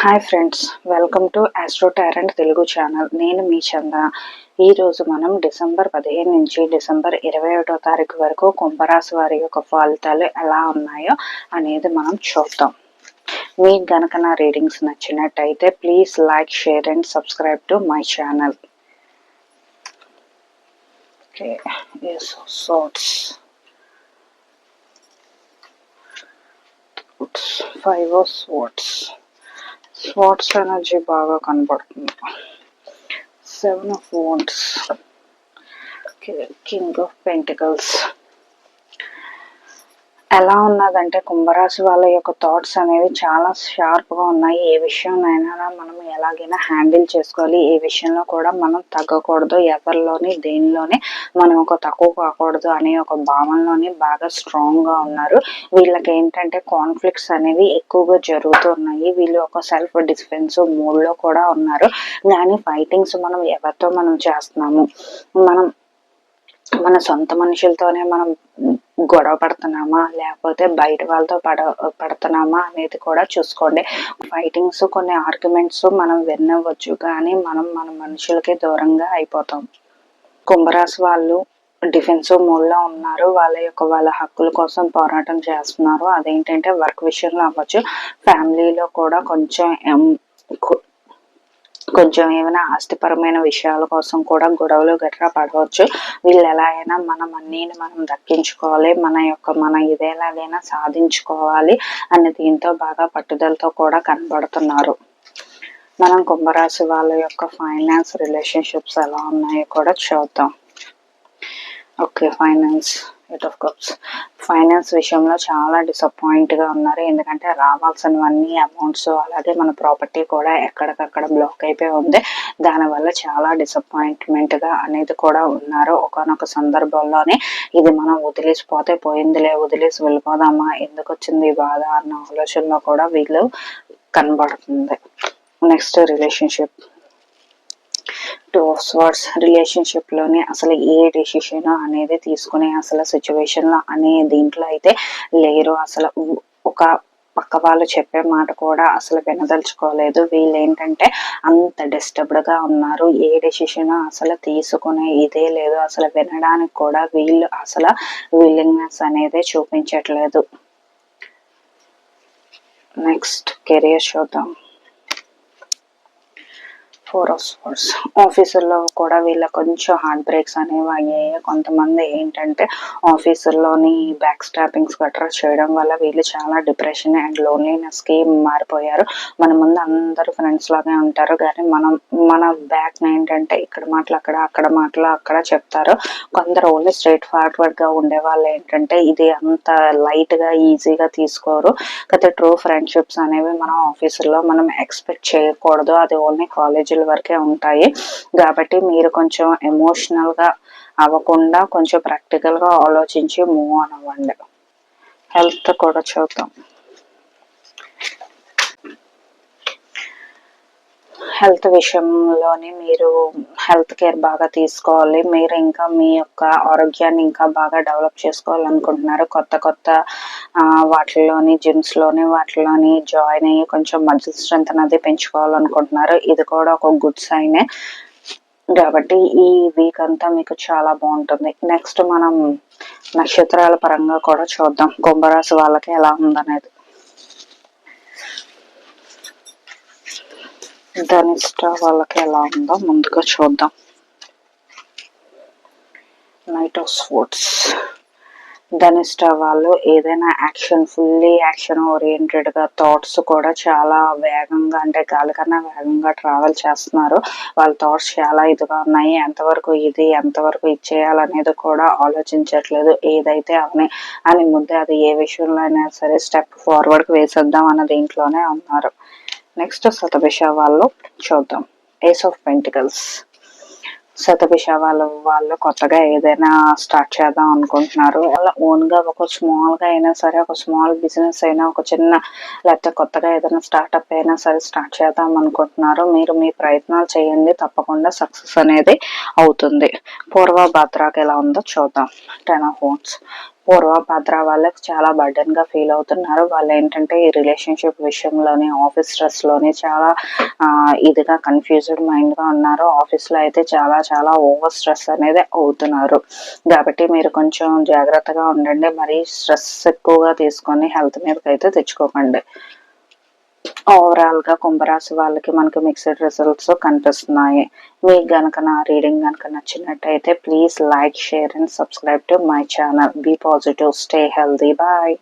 Hi friends, welcome to astro torrent Telugu channel. నేను మీ చంద. ఈరోజు మనం డిసెంబర్ 15 నుంచి డిసెంబర్ 21 తారీఖు వరకు కుంభరాశి వారి యొక్క ఫలితాలు ఎలా ఉన్నాయో అనేది మనం చూద్దాం. మీకు గనక నా రీడింగ్స్ నచ్చినట్టయితే please like, share and subscribe to my channel. Okay, sorts 5 of swords. Swords energy బాగా కనబడుతుంది. 7 of wands, king of pentacles. ఎలా ఉన్నదంటే కుంభరాశి వాళ్ళ యొక్క థాట్స్ అనేవి చాలా షార్ప్గా ఉన్నాయి. ఏ విషయంలో మనం ఎలాగైనా హ్యాండిల్ చేసుకోవాలి, ఏ విషయంలో కూడా మనం తగ్గకూడదు, ఎవరిలోని దేనిలోనే మనం ఒక తక్కువ కాకూడదు అనే ఒక భావనలోని బాగా స్ట్రాంగ్గా ఉన్నారు. వీళ్ళకి ఏంటంటే కాన్ఫ్లిక్ట్స్ అనేవి ఎక్కువగా జరుగుతున్నాయి. వీళ్ళు ఒక సెల్ఫ్ డిఫెన్స్ మూడ్లో కూడా ఉన్నారు. కానీ ఫైటింగ్స్ మనం ఎవరితో మనం చేస్తున్నాము, మన సొంత మనుషులతోనే మనం గొడవ పడుతున్నామా లేకపోతే బయట వాళ్ళతో పడుతున్నామా అనేది కూడా చూసుకోండి. ఫైటింగ్స్, కొన్ని ఆర్గ్యుమెంట్స్ మనం వినవచ్చు, కానీ మనం మన మనుషులకి దూరంగా అయిపోతాం. కుంభరాశి వాళ్ళు డిఫెన్సివ్ మోడ్లో ఉన్నారు. వాళ్ళ హక్కుల కోసం పోరాటం చేస్తున్నారు. అదేంటంటే వర్క్ విషయంలో అవ్వచ్చు, ఫ్యామిలీలో కూడా కొంచెం ఏమైనా ఆస్తిపరమైన విషయాల కోసం కూడా గొడవలు గట్రా పడవచ్చు. వీళ్ళు ఎలా అయినా మన మనీని మనం దక్కించుకోవాలి, మన ఇదేలాగైనా సాధించుకోవాలి అనే దీంతో బాగా పట్టుదలతో కూడా కనబడుతున్నారు. మనం కుంభరాశి వాళ్ళ యొక్క ఫైనాన్స్, రిలేషన్షిప్స్ ఎలా ఉన్నాయో కూడా చూద్దాం. Okay, finance, 8 of cups. Finance విషయంలో చాలా డిసప్పాయింట్గా ఉన్నారు. ఎందుకంటే రావాల్సినవన్నీ అమౌంట్స్, అలాగే మన ప్రాపర్టీ కూడా ఎక్కడికక్కడ బ్లాక్ అయిపోయి ఉంది. దానివల్ల చాలా డిసప్పాయింట్మెంట్గా అనేది కూడా ఉన్నారు. ఒకనొక సందర్భంలోనే ఇది మనం వదిలేసిపోతే పోయిందిలే, వదిలేసి వెళ్ళిపోదామా, ఎందుకు వచ్చింది బాధ అన్న ఆలోచనలో కూడా వీళ్ళు కనబడుతుంది. Next relationship, 2 of swords. Relationship లోనే అసలు ఏ డెసిషన్ అనేది తీసుకునే అసలు సిచ్యువేషన్ లో అనే దీంట్లో అయితే లేరు. అసలు ఒక పక్క వాళ్ళు చెప్పే మాట కూడా అసలు వినదలుచుకోలేదు. వీళ్ళు ఏంటంటే అంత డిస్టర్బ్డ్ గా ఉన్నారు. ఏ డెసిషన్ అసలు తీసుకునే ఇదే లేదు. అసలు వినడానికి కూడా వీళ్ళు అసలు విల్లింగ్నెస్ అనేది చూపించట్లేదు. నెక్స్ట్ కెరియర్ చూద్దాం. 4 of swords. ఆఫీసుల్లో కూడా వీళ్ళ కొంచెం హార్ట్ బ్రేక్స్ అనేవి అయ్యాయి. కొంతమంది ఏంటంటే ఆఫీసుల్లోని బ్యాక్ స్టాపింగ్స్ గట్రా చేయడం వల్ల వీళ్ళు చాలా డిప్రెషన్ అండ్ లోన్లీనెస్కి మారిపోయారు. మన ముందు అందరూ ఫ్రెండ్స్ లాగే ఉంటారు, కానీ మన బ్యాక్ ఏంటంటే ఇక్కడ మాటలు అక్కడ మాటలు అక్కడ చెప్తారు. కొందరు ఓన్లీ స్ట్రైట్ ఫార్వర్డ్గా ఉండే వాళ్ళు ఏంటంటే ఇది అంత లైట్గా ఈజీగా తీసుకోరు. అయితే ట్రూ ఫ్రెండ్షిప్స్ అనేవి మనం ఆఫీసుల్లో మనం ఎక్స్పెక్ట్ చేయకూడదు. అది ఓన్లీ కాలేజీ వరకే ఉంటాయి. కాబట్టి మీరు కొంచెం ఎమోషనల్ గా అవ్వకుండా కొంచెం ప్రాక్టికల్ గా ఆలోచించి మూవ్ ఆన్ అవ్వండి. హెల్త్ కూడా చూద్దాం. హెల్త్ విషయంలోని మీరు హెల్త్ కేర్ బాగా తీసుకోవాలి. మీరు ఇంకా మీ యొక్క ఆరోగ్యాన్ని ఇంకా బాగా డెవలప్ చేసుకోవాలనుకుంటున్నారు. కొత్త వాటిలోని వాటిలోని జాయిన్ అయ్యి కొంచెం మజిల్ స్ట్రెంత్ అనేది పెంచుకోవాలనుకుంటున్నారు. ఇది కూడా ఒక గుడ్ సైనే. కాబట్టి ఈ వీక్ అంతా మీకు చాలా బాగుంటుంది. నెక్స్ట్ మనం నక్షత్రాల పరంగా కూడా చూద్దాం కుంభరాశి వాళ్ళకి ఎలా ఉందనేది. ధనిష్ట వాళ్ళకి ఎలా ఉందో ముందుగా చూద్దాం. Knight of sports. ధనిష్ట వాళ్ళు ఏదైనా ఫుల్లీ యాక్షన్ ఓరియంటెడ్ గా థాట్స్ కూడా చాలా వేగంగా, అంటే గాలి కన్నా వేగంగా ట్రావెల్ చేస్తున్నారు. వాళ్ళ థాట్స్ చాలా ఇదిగా ఉన్నాయి. ఎంతవరకు ఇచ్చేయాలనేది కూడా ఆలోచించట్లేదు. ఏదైతే అవనే అని ముందే అది ఏ విషయంలో అయినా సరే స్టెప్ ఫార్వర్డ్ వేసేద్దాం అన్న దీంట్లోనే ఉన్నారు. నెక్స్ట్ శతభిష వాళ్ళు చూద్దాం. Ace of pentacles. శతభిష వాళ్ళు కొత్తగా ఏదైనా స్టార్ట్ చేద్దాం అనుకుంటున్నారు. అలా ఓన్ గా ఒక స్మాల్ గా అయినా సరే, ఒక స్మాల్ బిజినెస్ అయినా, ఒక చిన్న లేకపోతే కొత్తగా ఏదైనా స్టార్ట్అప్ అయినా సరే స్టార్ట్ చేద్దాం అనుకుంటున్నారు. మీరు మీ ప్రయత్నాలు చేయండి, తప్పకుండా సక్సెస్ అనేది అవుతుంది. పూర్వ భద్రాకి ఎలా ఉందో చూద్దాం. 10 of wands. పూర్వభద్ర వాళ్ళకి చాలా బర్డెన్ గా ఫీల్ అవుతున్నారు. వాళ్ళు ఏంటంటే ఈ రిలేషన్షిప్ విషయంలోని ఆఫీస్ స్ట్రెస్ లోని చాలా ఇదిగా కన్ఫ్యూజ్డ్ మైండ్ గా ఉన్నారు. ఆఫీస్ లో అయితే చాలా చాలా ఓవర్ స్ట్రెస్ అనేది అవుతున్నారు. కాబట్టి మీరు కొంచెం జాగ్రత్తగా ఉండండి. మరి స్ట్రెస్ ఎక్కువగా తీసుకొని హెల్త్ మీదకి అయితే తెచ్చుకోకండి. ఓవరాల్ గా కుంభరాశి వాళ్ళకి మనకి మిక్స్డ్ రిజల్ట్స్ కనిపిస్తున్నాయి. మీకు గనక నా రీడింగ్ గనక నచ్చినట్టయితే please like, share and subscribe to my channel. Be positive, stay healthy, bye.